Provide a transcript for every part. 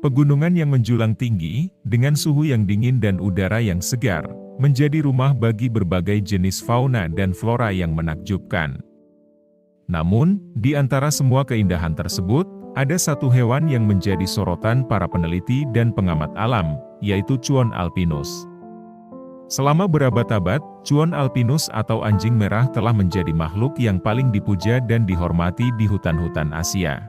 Pegunungan yang menjulang tinggi, dengan suhu yang dingin dan udara yang segar, menjadi rumah bagi berbagai jenis fauna dan flora yang menakjubkan. Namun, di antara semua keindahan tersebut, ada satu hewan yang menjadi sorotan para peneliti dan pengamat alam, yaitu Chuon alpinus. Selama berabad-abad, Chuon alpinus atau anjing merah telah menjadi makhluk yang paling dipuja dan dihormati di hutan-hutan Asia.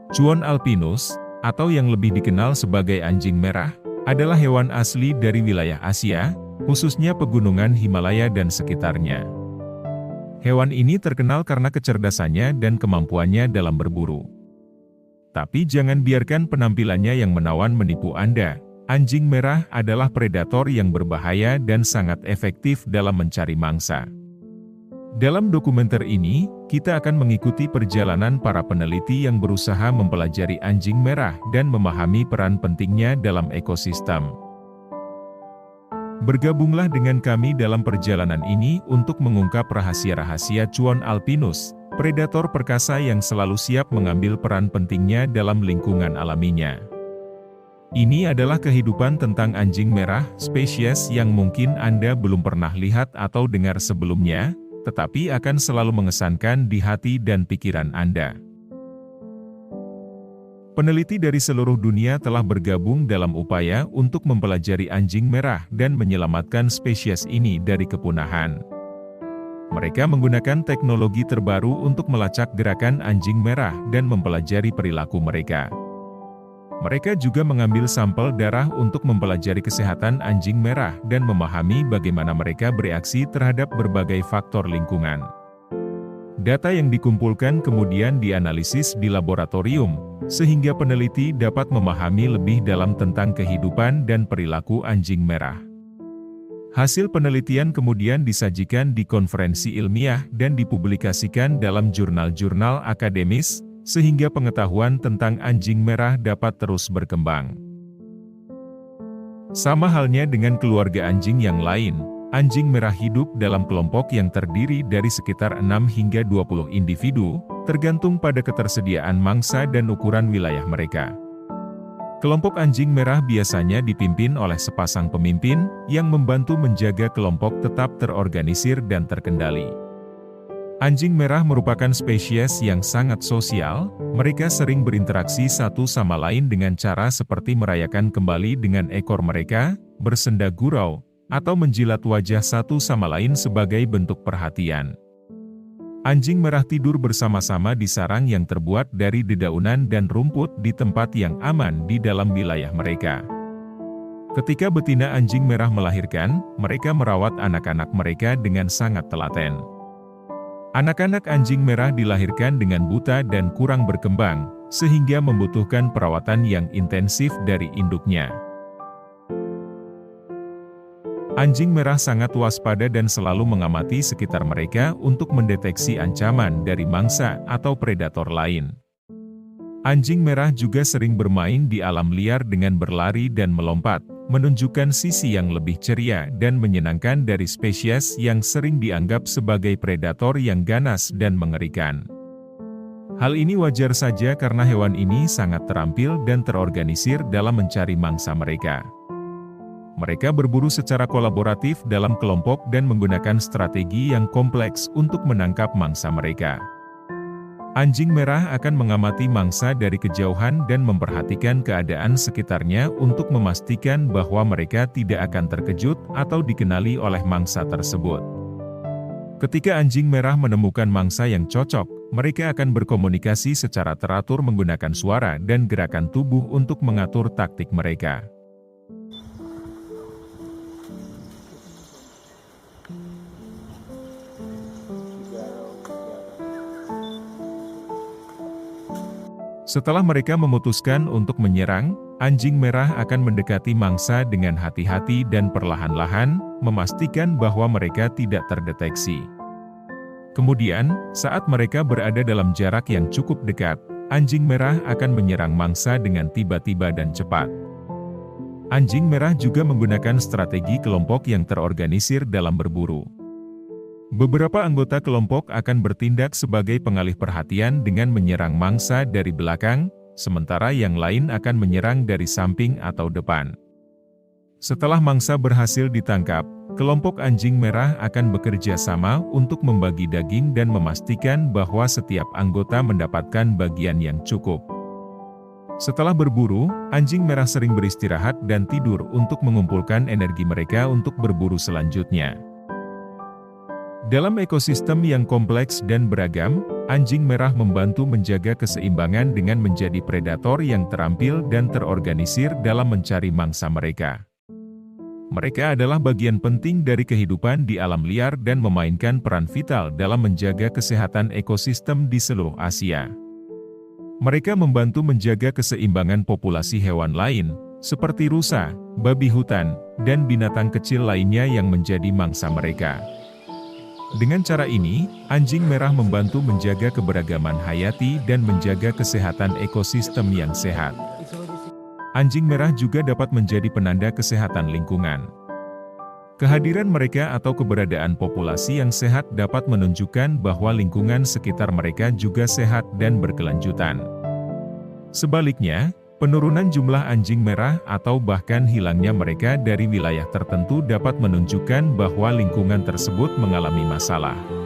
Chuon alpinus, atau yang lebih dikenal sebagai anjing merah, adalah hewan asli dari wilayah Asia, khususnya pegunungan Himalaya dan sekitarnya. Hewan ini terkenal karena kecerdasannya dan kemampuannya dalam berburu. Tapi jangan biarkan penampilannya yang menawan menipu Anda. Anjing merah adalah predator yang berbahaya dan sangat efektif dalam mencari mangsa. Dalam dokumenter ini, kita akan mengikuti perjalanan para peneliti yang berusaha mempelajari anjing merah dan memahami peran pentingnya dalam ekosistem. Bergabunglah dengan kami dalam perjalanan ini untuk mengungkap rahasia-rahasia Chuon alpinus, predator perkasa yang selalu siap mengambil peran pentingnya dalam lingkungan alaminya. Ini adalah kehidupan tentang anjing merah, spesies yang mungkin Anda belum pernah lihat atau dengar sebelumnya, tetapi akan selalu mengesankan di hati dan pikiran Anda. Peneliti dari seluruh dunia telah bergabung dalam upaya untuk mempelajari anjing merah dan menyelamatkan spesies ini dari kepunahan. Mereka menggunakan teknologi terbaru untuk melacak gerakan anjing merah dan mempelajari perilaku mereka. Mereka juga mengambil sampel darah untuk mempelajari kesehatan anjing merah dan memahami bagaimana mereka bereaksi terhadap berbagai faktor lingkungan. Data yang dikumpulkan kemudian dianalisis di laboratorium, sehingga peneliti dapat memahami lebih dalam tentang kehidupan dan perilaku anjing merah. Hasil penelitian kemudian disajikan di konferensi ilmiah dan dipublikasikan dalam jurnal-jurnal akademis, sehingga pengetahuan tentang anjing merah dapat terus berkembang. Sama halnya dengan keluarga anjing yang lain, anjing merah hidup dalam kelompok yang terdiri dari sekitar 6 hingga 20 individu, tergantung pada ketersediaan mangsa dan ukuran wilayah mereka. Kelompok anjing merah biasanya dipimpin oleh sepasang pemimpin, yang membantu menjaga kelompok tetap terorganisir dan terkendali. Anjing merah merupakan spesies yang sangat sosial, mereka sering berinteraksi satu sama lain dengan cara seperti merayakan kembali dengan ekor mereka, bersenda gurau, atau menjilat wajah satu sama lain sebagai bentuk perhatian. Anjing merah tidur bersama-sama di sarang yang terbuat dari dedaunan dan rumput di tempat yang aman di dalam wilayah mereka. Ketika betina anjing merah melahirkan, mereka merawat anak-anak mereka dengan sangat telaten. Anak-anak anjing merah dilahirkan dengan buta dan kurang berkembang, sehingga membutuhkan perawatan yang intensif dari induknya. Anjing merah sangat waspada dan selalu mengamati sekitar mereka untuk mendeteksi ancaman dari mangsa atau predator lain. Anjing merah juga sering bermain di alam liar dengan berlari dan melompat, menunjukkan sisi yang lebih ceria dan menyenangkan dari spesies yang sering dianggap sebagai predator yang ganas dan mengerikan. Hal ini wajar saja karena hewan ini sangat terampil dan terorganisir dalam mencari mangsa mereka. Mereka berburu secara kolaboratif dalam kelompok dan menggunakan strategi yang kompleks untuk menangkap mangsa mereka. Anjing merah akan mengamati mangsa dari kejauhan dan memperhatikan keadaan sekitarnya untuk memastikan bahwa mereka tidak akan terkejut atau dikenali oleh mangsa tersebut. Ketika anjing merah menemukan mangsa yang cocok, mereka akan berkomunikasi secara teratur menggunakan suara dan gerakan tubuh untuk mengatur taktik mereka. Setelah mereka memutuskan untuk menyerang, anjing merah akan mendekati mangsa dengan hati-hati dan perlahan-lahan, memastikan bahwa mereka tidak terdeteksi. Kemudian, saat mereka berada dalam jarak yang cukup dekat, anjing merah akan menyerang mangsa dengan tiba-tiba dan cepat. Anjing merah juga menggunakan strategi kelompok yang terorganisir dalam berburu. Beberapa anggota kelompok akan bertindak sebagai pengalih perhatian dengan menyerang mangsa dari belakang, sementara yang lain akan menyerang dari samping atau depan. Setelah mangsa berhasil ditangkap, kelompok anjing merah akan bekerja sama untuk membagi daging dan memastikan bahwa setiap anggota mendapatkan bagian yang cukup. Setelah berburu, anjing merah sering beristirahat dan tidur untuk mengumpulkan energi mereka untuk berburu selanjutnya. Dalam ekosistem yang kompleks dan beragam, anjing merah membantu menjaga keseimbangan dengan menjadi predator yang terampil dan terorganisir dalam mencari mangsa mereka. Mereka adalah bagian penting dari kehidupan di alam liar dan memainkan peran vital dalam menjaga kesehatan ekosistem di seluruh Asia. Mereka membantu menjaga keseimbangan populasi hewan lain, seperti rusa, babi hutan, dan binatang kecil lainnya yang menjadi mangsa mereka. Dengan cara ini, anjing merah membantu menjaga keberagaman hayati dan menjaga kesehatan ekosistem yang sehat. Anjing merah juga dapat menjadi penanda kesehatan lingkungan. Kehadiran mereka atau keberadaan populasi yang sehat dapat menunjukkan bahwa lingkungan sekitar mereka juga sehat dan berkelanjutan. Sebaliknya, penurunan jumlah anjing merah atau bahkan hilangnya mereka dari wilayah tertentu dapat menunjukkan bahwa lingkungan tersebut mengalami masalah.